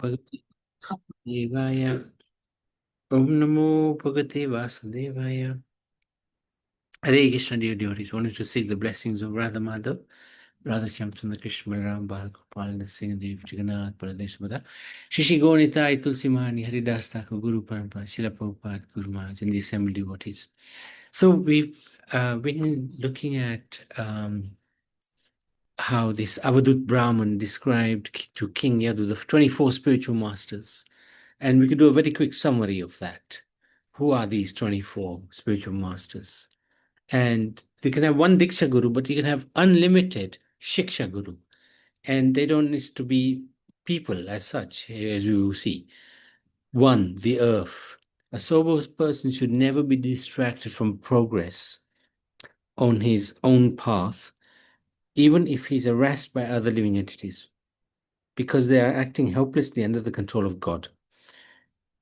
Bhagavate Vasudevaya. Om Namo Bhagavate Vasudevaya. Hare Krishna, dear devotees. Wanted to seek the blessings of Radha Madhav, Radha Shyamsundar Krishna Ram Bal Gopal Singhadev Jagannath Baladev Subhadra Shishi Gauranitai Tulsi Mahani Haridas Thakur Guru Parampara Srila Prabhupada Guru Maharaj and the assembled devotees. So we've been looking at how this Avadut Brahman described to King Yadu the 24 spiritual masters. And we could do a very quick summary of that. Who are these 24 spiritual masters? And we can have one Diksha Guru, but you can have unlimited Shiksha Guru. And they don't need to be people as such, as we will see. One, the earth. A sober person should never be distracted from progress on his own path, even if he's harassed by other living entities, because they are acting helplessly under the control of God.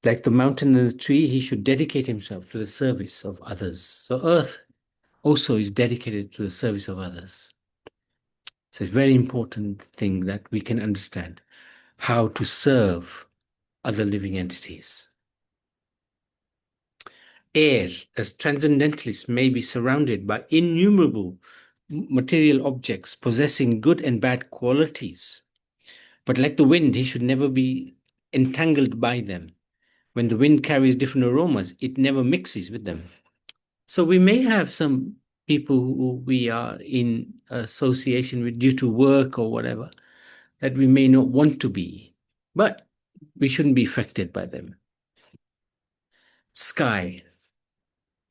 Like the mountain and the tree, he should dedicate himself to the service of others. So earth also is dedicated to the service of others. So it's a very important thing that we can understand how to serve other living entities. Air, as transcendentalists, may be surrounded by innumerable material objects possessing good and bad qualities. But like the wind, he should never be entangled by them. When the wind carries different aromas, it never mixes with them. So we may have some people who we are in association with due to work or whatever that we may not want to be, but we shouldn't be affected by them. Sky.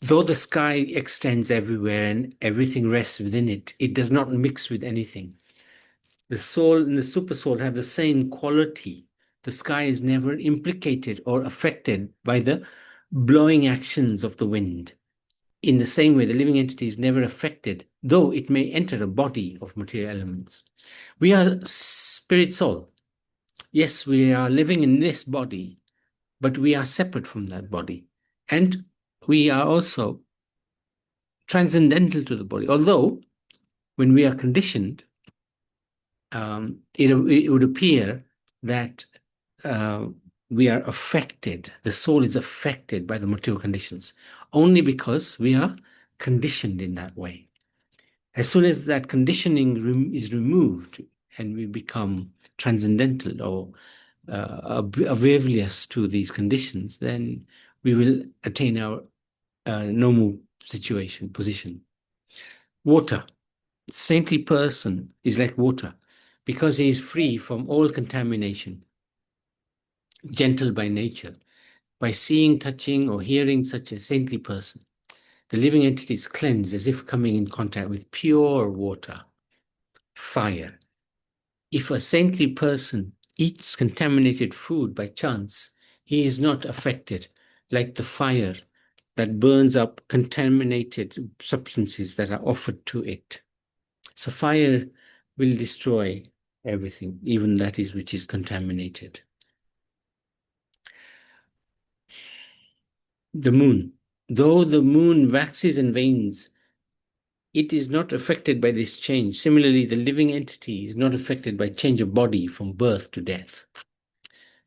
Though the sky extends everywhere and everything rests within it, it does not mix with anything. The soul and the super soul have the same quality. The sky is never implicated or affected by the blowing actions of the wind. In the same way, the living entity is never affected, though it may enter a body of material elements. We are spirit soul. Yes, we are living in this body, but we are separate from that body. And we are also transcendental to the body. Although, when we are conditioned, it would appear that we are affected, the soul is affected by the material conditions, only because we are conditioned in that way. As soon as that conditioning is removed and we become transcendental or oblivious to these conditions, then we will attain our normal position. Water. Saintly person is like water because he is free from all contamination, gentle by nature. By seeing, touching, or hearing such a saintly person, the living entity is cleansed as if coming in contact with pure water. Fire. If a saintly person eats contaminated food by chance, he is not affected like the fire that burns up contaminated substances that are offered to it. So fire will destroy everything, even that is which is contaminated. The moon. Though the moon waxes and wanes, it is not affected by this change. Similarly, the living entity is not affected by change of body from birth to death.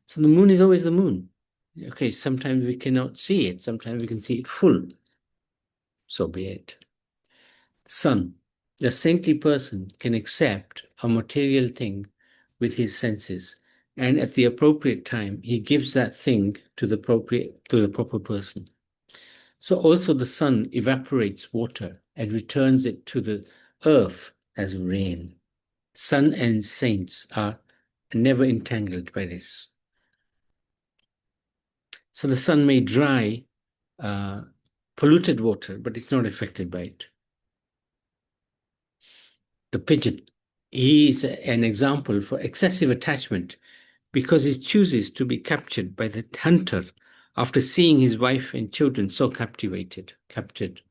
So the moon is always the moon. Okay, sometimes we cannot see it. Sometimes we can see it full. So be it. Sun. The saintly person can accept a material thing with his senses, and at the appropriate time, he gives that thing to the proper person. So also the sun evaporates water and returns it to the earth as rain. Sun and saints are never entangled by this. So the sun may dry polluted water, but it's not affected by it. The pigeon, he is an example for excessive attachment because he chooses to be captured by the hunter after seeing his wife and children so captured,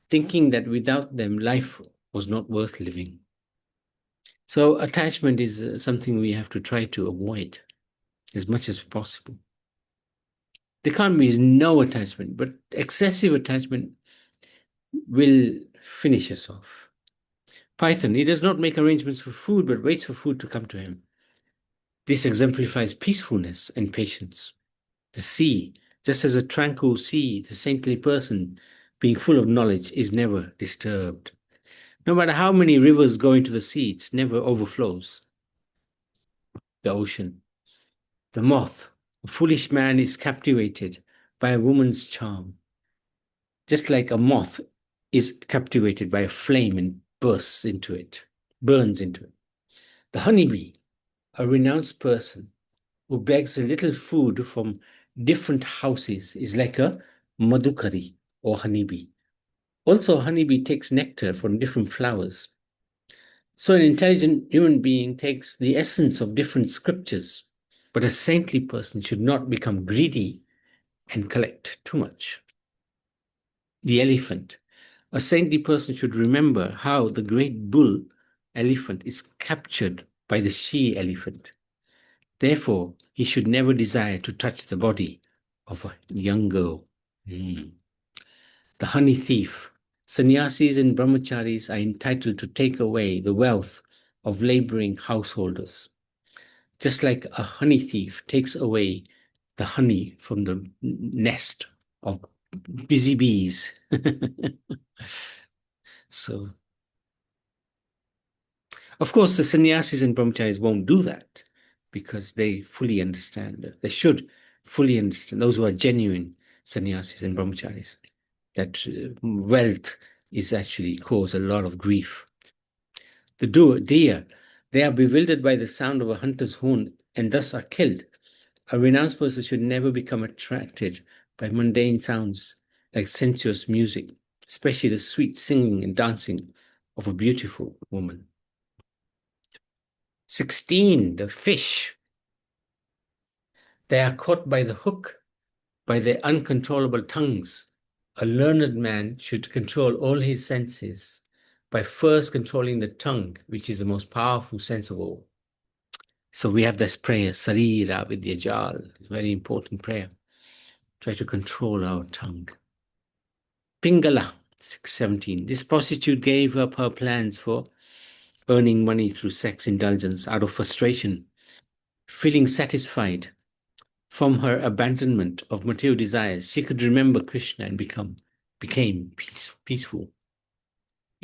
thinking that without them life was not worth living. So attachment is something we have to try to avoid as much as possible. There can't be no attachment, but excessive attachment will finish us off. Python, he does not make arrangements for food, but waits for food to come to him. This exemplifies peacefulness and patience. The sea, just as a tranquil sea, the saintly person, being full of knowledge, is never disturbed. No matter how many rivers go into the sea, it never overflows. The ocean. The moth, a foolish man, is captivated by a woman's charm, just like a moth is captivated by a flame and burns into it. The honeybee, a renounced person who begs a little food from different houses, is like a madhukari or honeybee. Also, a honeybee takes nectar from different flowers. So, an intelligent human being takes the essence of different scriptures, but a saintly person should not become greedy and collect too much. The elephant. A saintly person should remember how the great bull elephant is captured by the she elephant. Therefore, he should never desire to touch the body of a young girl. Mm. The honey thief. Sannyasis and brahmacharis are entitled to take away the wealth of laboring householders, just like a honey thief takes away the honey from the nest of busy bees. So, of course, the sannyasis and brahmacharis won't do that because they fully understand. They should fully understand, those who are genuine sannyasis and brahmacharis, that wealth is actually cause a lot of grief. The deer, they are bewildered by the sound of a hunter's horn and thus are killed. A renounced person should never become attracted by mundane sounds like sensuous music, especially the sweet singing and dancing of a beautiful woman. 16, the fish. They are caught by the hook by their uncontrollable tongues. A learned man should control all his senses by first controlling the tongue, which is the most powerful sense of all. So we have this prayer, Sarira Vidyajal. It's a very important prayer. Try to control our tongue. Pingala, 617. This prostitute gave up her plans for earning money through sex indulgence out of frustration, feeling satisfied from her abandonment of material desires. She could remember Krishna and became peaceful.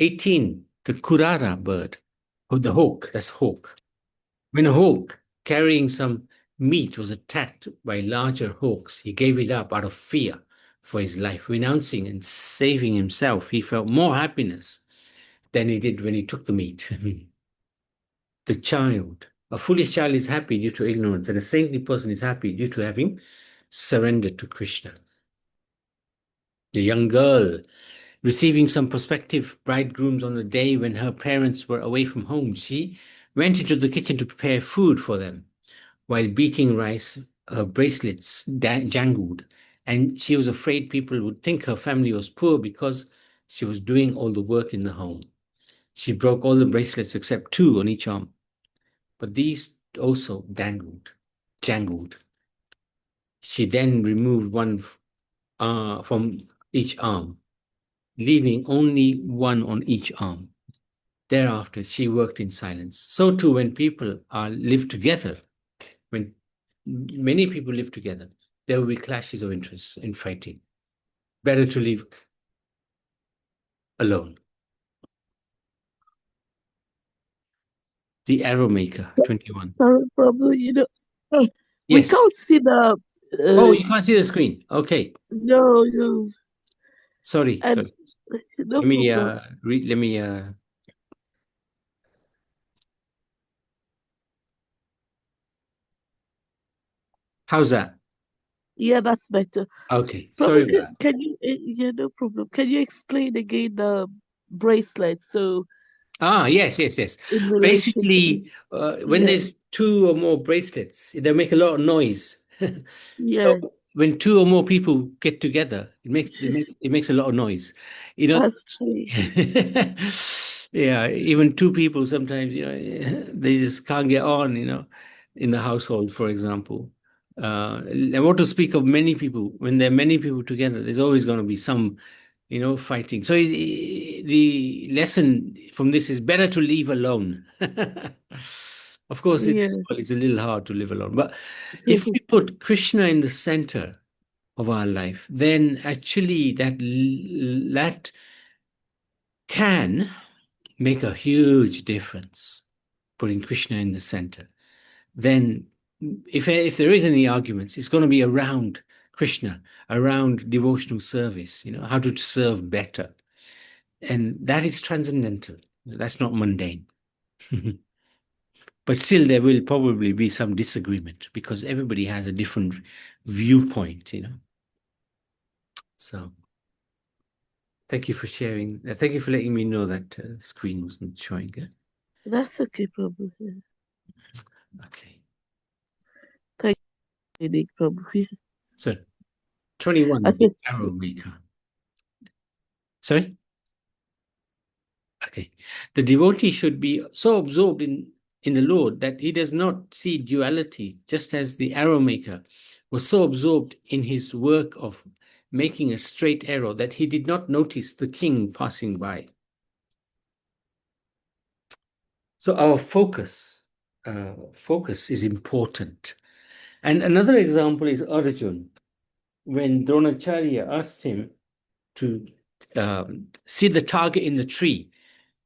18. The kurara bird, or the hawk, that's hawk. When a hawk carrying some meat was attacked by larger hawks, he gave it up out of fear for his life. Renouncing and saving himself, he felt more happiness than he did when he took the meat. The child. A foolish child is happy due to ignorance, and a saintly person is happy due to having surrendered to Krishna. The young girl, receiving some prospective bridegrooms on the day when her parents were away from home, she went into the kitchen to prepare food for them. While beating rice, her bracelets jangled, and she was afraid people would think her family was poor because she was doing all the work in the home. She broke all the bracelets except 2 on each arm, but these also jangled. She then removed one from each arm, leaving only one on each arm. Thereafter, she worked in silence. So too, when people live together, when many people live together, there will be clashes of interests and fighting. Better to live alone. The Arrow Maker, 21. Sorry, Prabhu, we Yes. can't see the. Oh, Uh, you can't see the screen. Okay. no, no, Sorry. and no Let me problem. read. Let me. How's that? Yeah, that's better. Okay. Sorry Prabhu, about that. can you? Yeah, no problem. Can you explain again the bracelet? So Yes. in relation to, Basically, when yeah, there's 2 or more bracelets, they make a lot of noise. So yeah, when 2 or more people get together, it makes a lot of noise. You know, that's true. yeah, even 2 people sometimes, they just can't get on, in the household, for example. And what to speak of many people, when there are many people together, there's always going to be some, fighting. So the lesson from this is better to leave alone. Of course, in this Yes. world, it's a little hard to live alone. But if we put Krishna in the center of our life, then actually that can make a huge difference. Putting Krishna in the center, then if there is any arguments, it's going to be around Krishna, around devotional service. How to serve better, and that is transcendental. That's not mundane. But still, there will probably be some disagreement because everybody has a different viewpoint. So, thank you for sharing. Thank you for letting me know that screen wasn't showing it. That's okay, Prabhu. Yeah. Okay. Thank you, Prabhu. Yeah. So, I 21, the said, arrow maker. Sorry? Okay. The devotee should be so absorbed in the Lord that he does not see duality, just as the arrow maker was so absorbed in his work of making a straight arrow that he did not notice the king passing by. So our focus is important. And another example is Arjun. When Dronacharya asked him to see the target in the tree,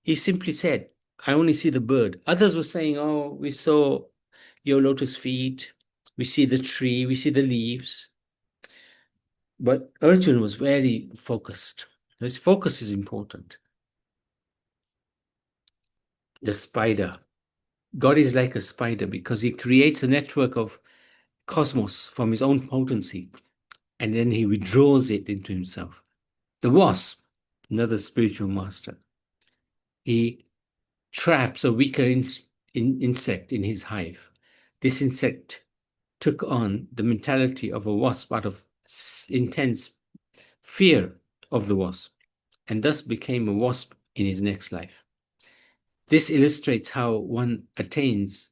he simply said, I only see the bird. Others were saying, oh, we saw your lotus feet, we see the tree, we see the leaves. But Arjun was very focused. His focus is important. The spider. God is like a spider because he creates a network of cosmos from his own potency, and then he withdraws it into himself. The wasp, another spiritual master, he traps a weaker insect in his hive. This insect took on the mentality of a wasp out of intense fear of the wasp, and thus became a wasp in his next life. This illustrates how one attains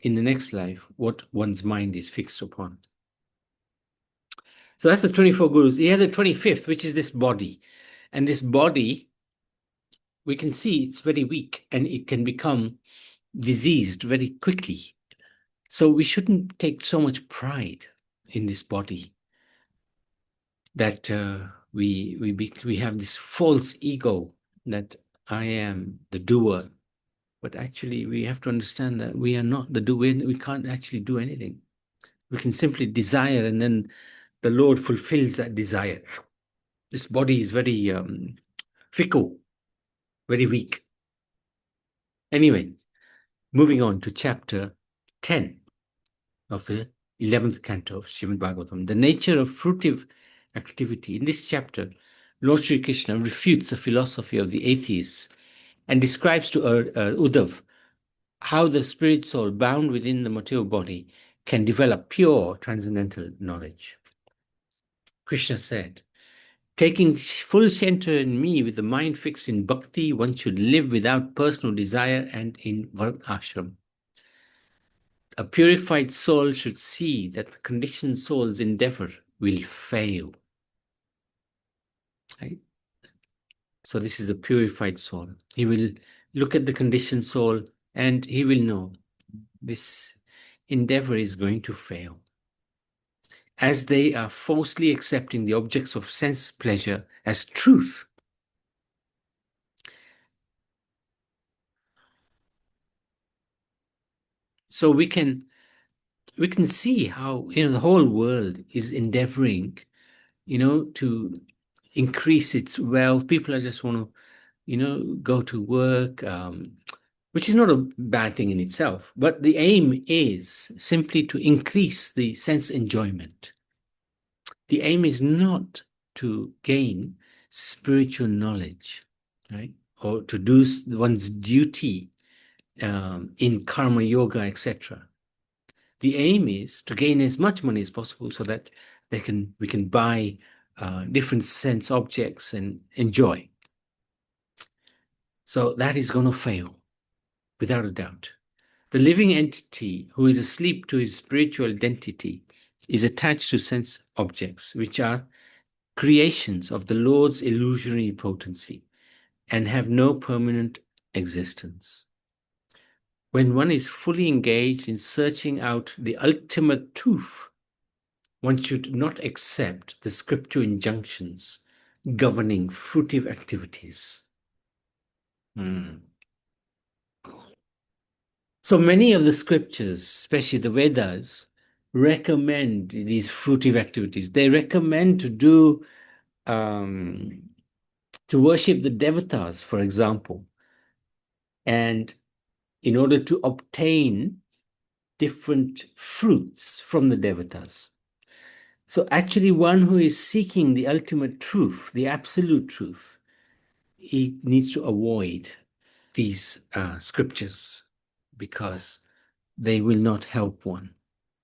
in the next life what one's mind is fixed upon. So that's the 24 gurus. He has the 25th, which is this body. And this body, we can see it's very weak and it can become diseased very quickly. So we shouldn't take so much pride in this body that we have this false ego that I am the doer. But actually, we have to understand that we are not the doer. We can't actually do anything. We can simply desire, and then the Lord fulfills that desire. This body is very fickle, very weak. Anyway, moving on to chapter 10 of the 11th canto of Srimad Bhagavatam, the nature of fruitive activity. In this chapter, Lord Sri Krishna refutes the philosophy of the atheists and describes to Uddhav how the spirit soul bound within the material body can develop pure transcendental knowledge. Krishna said, taking full shelter in me with the mind fixed in bhakti, one should live without personal desire and in ashram. A purified soul should see that the conditioned soul's endeavor will fail. Right? So this is a purified soul. He will look at the conditioned soul and he will know this endeavor is going to fail. As they are falsely accepting the objects of sense pleasure as truth. So we can see how the whole world is endeavoring to increase its wealth. People are just want to go to work, which is not a bad thing in itself, but the aim is simply to increase the sense enjoyment. The aim is not to gain spiritual knowledge, right, or to do one's duty in karma yoga, etc. The aim is to gain as much money as possible so that we can buy different sense objects and enjoy. So that is going to fail, without a doubt. The living entity who is asleep to his spiritual identity is attached to sense objects, which are creations of the Lord's illusionary potency and have no permanent existence. When one is fully engaged in searching out the ultimate truth, one should not accept the scripture injunctions governing fruitive activities. So many of the scriptures, especially the Vedas, recommend these fruitive activities. They recommend to do to worship the devatas, for example, and in order to obtain different fruits from the devatas. So actually, one who is seeking the ultimate truth, the absolute truth, he needs to avoid these scriptures because they will not help one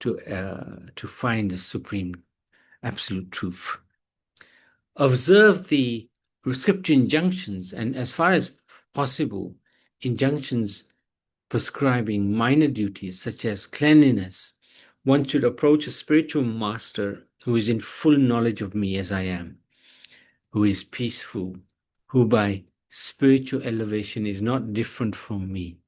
to find the supreme absolute truth. Observe the scripture injunctions, and as far as possible, injunctions prescribing minor duties such as cleanliness. One should approach a spiritual master who is in full knowledge of me as I am, who is peaceful, who by spiritual elevation is not different from me.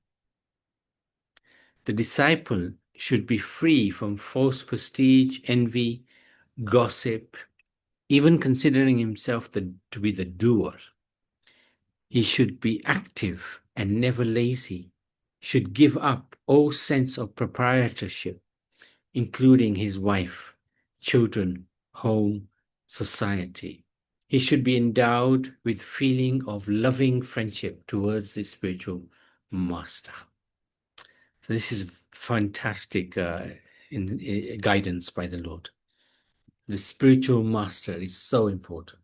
The disciple should be free from false prestige, envy, gossip, even considering himself to be the doer. He should be active and never lazy, should give up all sense of proprietorship, including his wife, children, home, society. He should be endowed with feeling of loving friendship towards the spiritual master. So this is fantastic guidance by the Lord. The spiritual master is so important.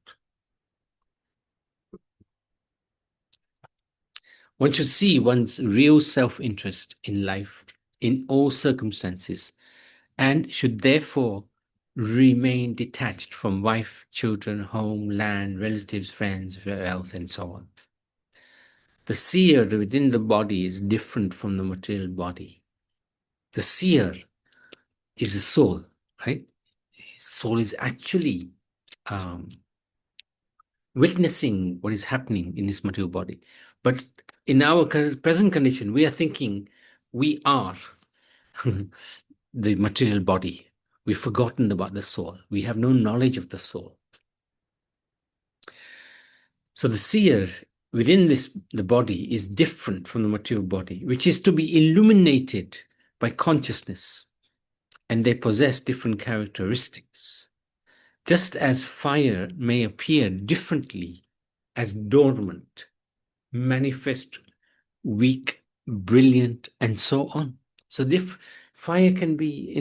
One should see one's real self-interest in life in all circumstances and should therefore remain detached from wife, children, home, land, relatives, friends, wealth, and so on. The seer within the body is different from the material body. The seer is the soul, right? Soul is actually witnessing what is happening in this material body. But in our present condition, we are thinking we are the material body. We've forgotten about the soul. We have no knowledge of the soul. So the seer within the body is different from the material body, which is to be illuminated by consciousness, and they possess different characteristics. Just as fire may appear differently as dormant, manifest, weak, brilliant, and so on. So fire can be,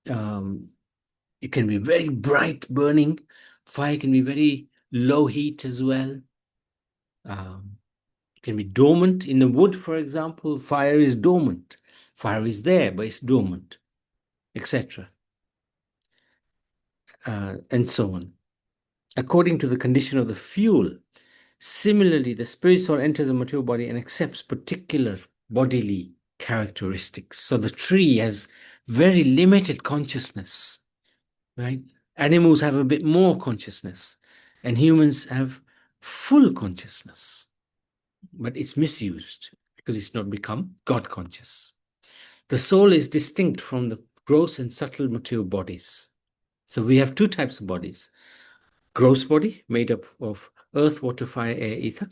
it can be very bright burning. Fire can be very low heat as well. It can be dormant. In the wood, for example, fire is dormant. Fire is there, but it's dormant, etc. And so on. According to the condition of the fuel, similarly, the spirit soul enters the material body and accepts particular bodily characteristics. So the tree has very limited consciousness, right? Animals have a bit more consciousness, and humans have full consciousness, but it's misused because it's not become God conscious. The soul is distinct from the gross and subtle material bodies. So we have two types of bodies. Gross body made up of earth, water, fire, air, ether.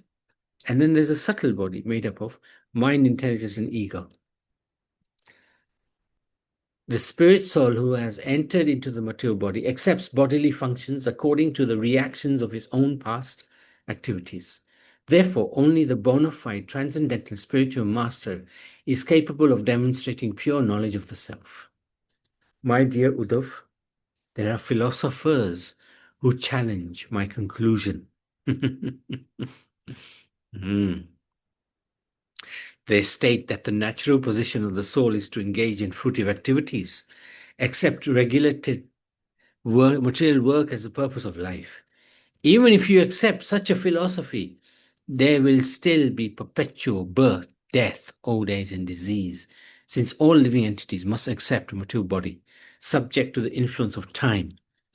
And then there's a subtle body made up of mind, intelligence, and ego. The spirit soul who has entered into the material body accepts bodily functions according to the reactions of his own past activities. Therefore, only the bona fide transcendental spiritual master is capable of demonstrating pure knowledge of the self. My dear Uddhav, there are philosophers who challenge my conclusion. They state that the natural position of the soul is to engage in fruitive activities, accept regulated material work as the purpose of life. Even if you accept such a philosophy, there will still be perpetual birth, death, old age, and disease, since all living entities must accept a material body, subject to the influence of time,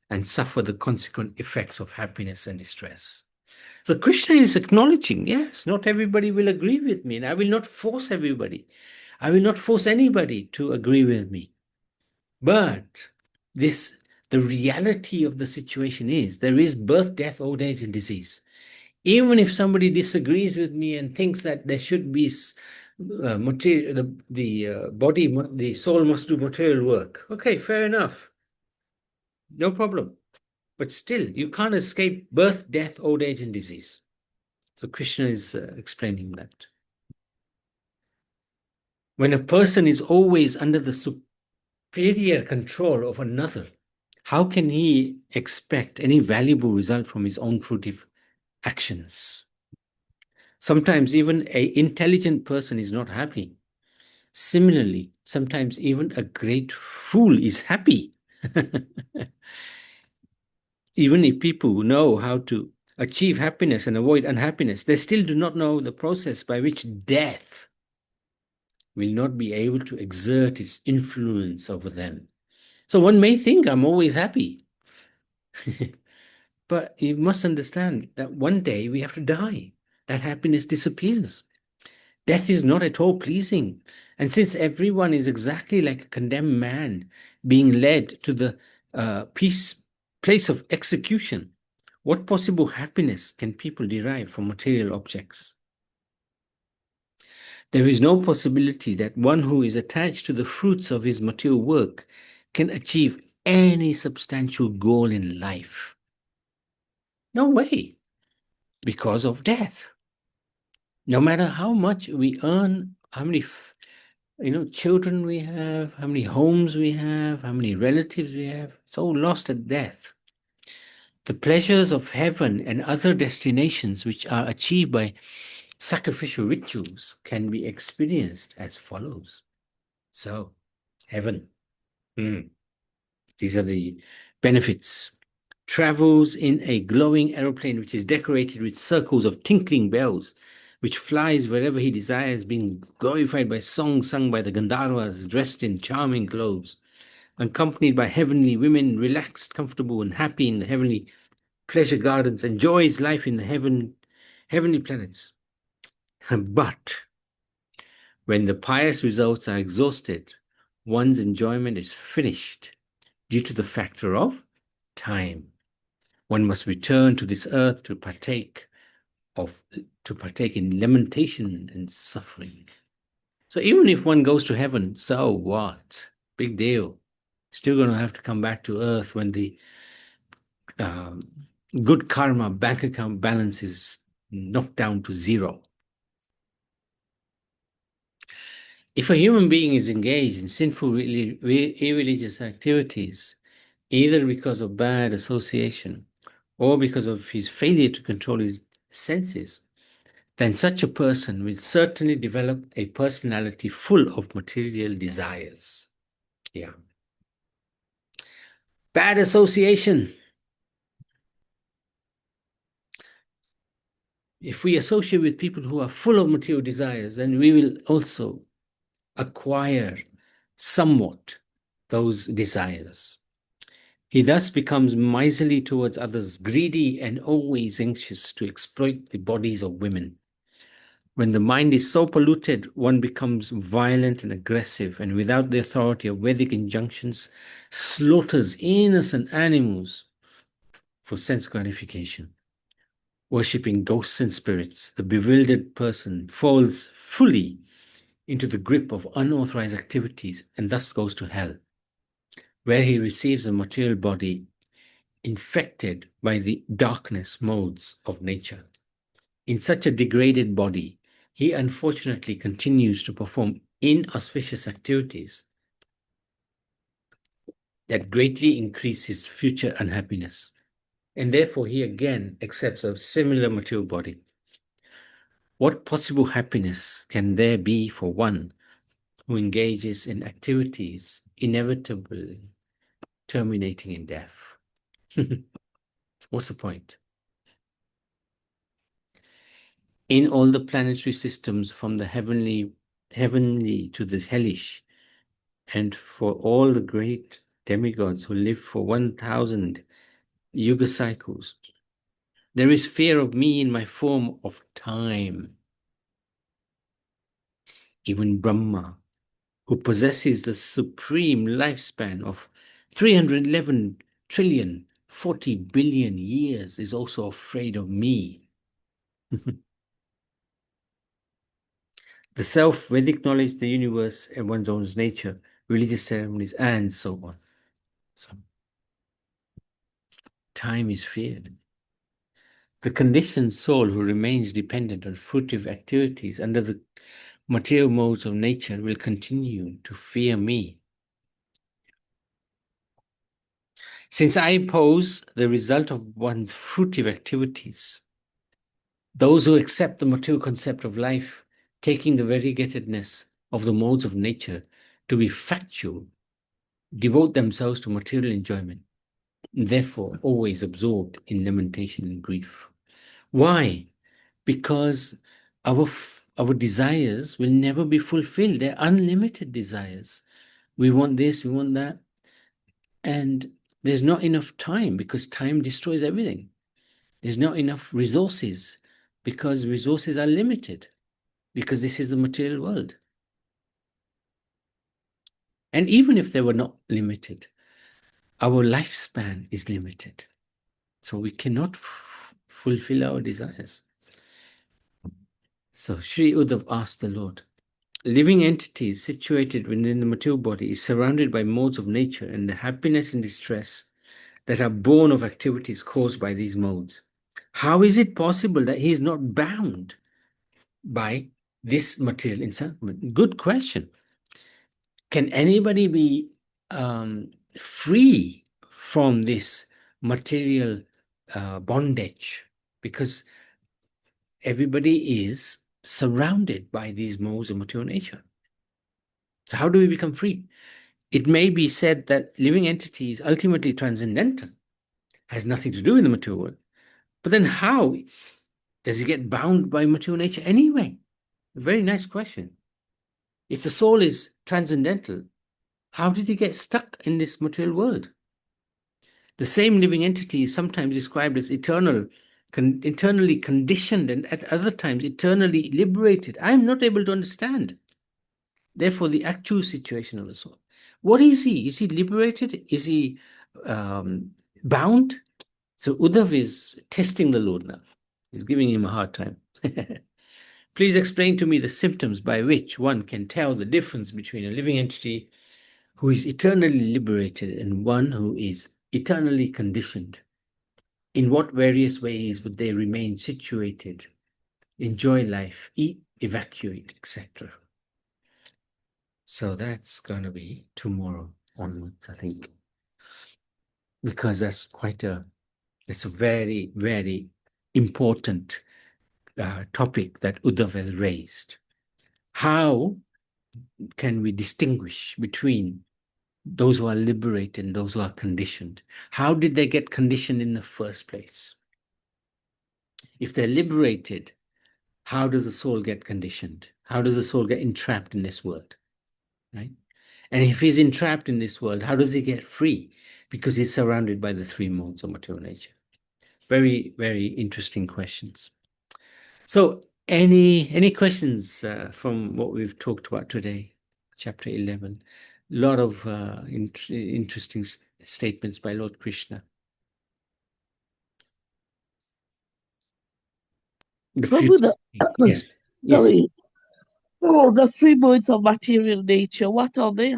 and suffer the consequent effects of happiness and distress. So Krishna is acknowledging, yes, not everybody will agree with me, and I will not force everybody. I will not force anybody to agree with me. But the reality of the situation is there is birth, death, old age, and disease. Even if somebody disagrees with me and thinks that there should be material, the body, the soul must do material work. Okay, fair enough. No problem. But still, you can't escape birth, death, old age, and disease. So Krishna is explaining that. When a person is always under the superior control of another, how can he expect any valuable result from his own fruitive actions? Sometimes even an intelligent person is not happy. Similarly, sometimes even a great fool is happy. Even if people know how to achieve happiness and avoid unhappiness, they still do not know the process by which death will not be able to exert its influence over them. So one may think I'm always happy. But you must understand that one day we have to die. That happiness disappears. Death is not at all pleasing. And since everyone is exactly like a condemned man being led to the place of execution, what possible happiness can people derive from material objects? There is no possibility that one who is attached to the fruits of his material work can achieve any substantial goal in life. No way, because of death. No matter how much we earn, how many children we have, how many homes we have, how many relatives we have, it's all lost at death. The pleasures of heaven and other destinations which are achieved by sacrificial rituals can be experienced as follows. So, heaven. These are the benefits. Travels in a glowing aeroplane which is decorated with circles of tinkling bells, which flies wherever he desires, being glorified by songs sung by the Gandharvas, dressed in charming clothes, accompanied by heavenly women, relaxed, comfortable, and happy in the heavenly pleasure gardens, enjoys life in the heavenly planets. But when the pious results are exhausted, one's enjoyment is finished due to the factor of time. One must return to this earth to partake in lamentation and suffering. So even if one goes to heaven, so what? Big deal. Still going to have to come back to earth when the um, good karma bank account balance is knocked down to zero. If a human being is engaged in sinful irreligious activities, either because of bad association or because of his failure to control his senses, then such a person will certainly develop a personality full of material desires. Yeah. Bad association. If we associate with people who are full of material desires, then we will also acquire somewhat those desires. He thus becomes miserly towards others, greedy, and always anxious to exploit the bodies of women. When the mind is so polluted, one becomes violent and aggressive, and without the authority of Vedic injunctions, slaughters innocent animals for sense gratification. Worshipping ghosts and spirits, the bewildered person falls fully into the grip of unauthorized activities and thus goes to hell, where he receives a material body infected by the darkness modes of nature. In such a degraded body, he unfortunately continues to perform inauspicious activities that greatly increase his future unhappiness. And therefore, he again accepts a similar material body. What possible happiness can there be for one who engages in activities inevitably terminating in death? What's the point? In all the planetary systems, from the heavenly to the hellish, and for all the great demigods who live for 1,000 yuga cycles, there is fear of me in my form of time. Even Brahma who possesses the supreme lifespan of 311 trillion 40 billion years, is also afraid of me. The self, Vedic knowledge, the universe, and one's own nature, religious ceremonies, and so on. So, time is feared. The conditioned soul who remains dependent on fruitive activities under the material modes of nature will continue to fear me. Since I pose the result of one's fruitive activities, those who accept the material concept of life, taking the variegatedness of the modes of nature to be factual, devote themselves to material enjoyment, therefore always absorbed in lamentation and grief. Why? Because our desires will never be fulfilled. They're unlimited desires. We want this, we want that. And there's not enough time because time destroys everything. There's not enough resources because resources are limited, because this is the material world. And even if they were not limited, our lifespan is limited. So we cannot fulfill our desires. So Sri Uddhav asked the Lord, living entities situated within the material body is surrounded by modes of nature and the happiness and distress that are born of activities caused by these modes. How is it possible that he is not bound by this material enchantment? Good question. Can anybody be free from this material bondage? Because everybody is surrounded by these modes of material nature. So how do we become free? It may be said that living entity is ultimately transcendental, has nothing to do with the material world. But then how does he get bound by material nature anyway? A very nice question. If the soul is transcendental, how did he get stuck in this material world? The same living entity is sometimes described as eternal, internally conditioned, and at other times eternally liberated. I am not able to understand. Therefore, the actual situation of the soul. What is he? Is he liberated? Is he bound? So Uddhav is testing the Lord now. He's giving him a hard time. Please explain to me the symptoms by which one can tell the difference between a living entity who is eternally liberated and one who is eternally conditioned. In what various ways would they remain situated, enjoy life, eat, evacuate, etc.? So that's going to be tomorrow onwards, I think, because that's it's a very, very important topic that Uddhav has raised. How can we distinguish between those who are liberated and those who are conditioned? How did they get conditioned in the first place? If they're liberated, how does the soul get conditioned? How does the soul get entrapped in this world? Right? And if he's entrapped in this world, how does he get free? Because he's surrounded by the three modes of material nature. Very, very interesting questions. So any questions from what we've talked about today, chapter 11? A lot of interesting statements by Lord Krishna. The Prabhu, future. Yes. Yes. sorry. Oh, the three modes of material nature, what are they?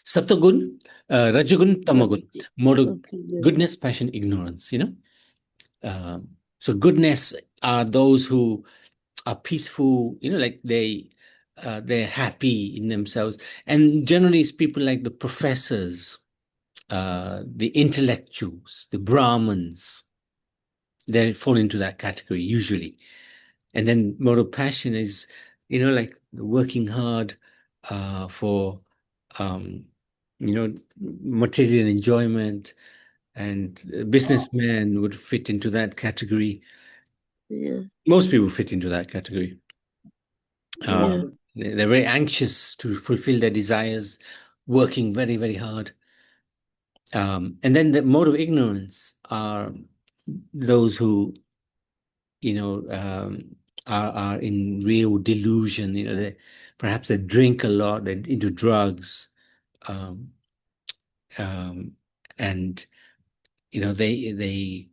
Satagun, Rajagun, Tamagun. Mode of Okay, yeah. goodness, passion, ignorance, so goodness are those who are peaceful, like they're happy in themselves. And generally it's people like the professors, the intellectuals, the Brahmins, they fall into that category usually. And then moral passion is, like working hard for, material enjoyment, and businessmen would fit into that category. Yeah. Most people fit into that category. Yeah. They're very anxious to fulfill their desires, working very, very hard. And then the mode of ignorance are those who, are in real delusion. Perhaps they drink a lot and into drugs, um, and they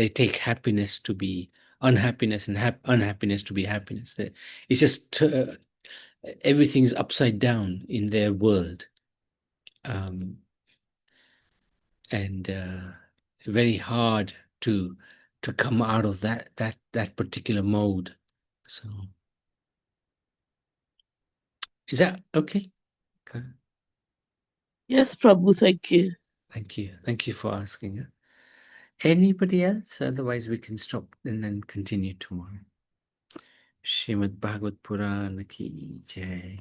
take happiness to be unhappiness and unhappiness to be happiness. It's just everything's upside down in their world, um, and very hard to come out of that particular mode. So, is that okay? Okay. Yes, Prabhu, thank you. Thank you for asking. Anybody else? Otherwise, we can stop and then continue tomorrow. Srimad Bhagavad Purana ki jai.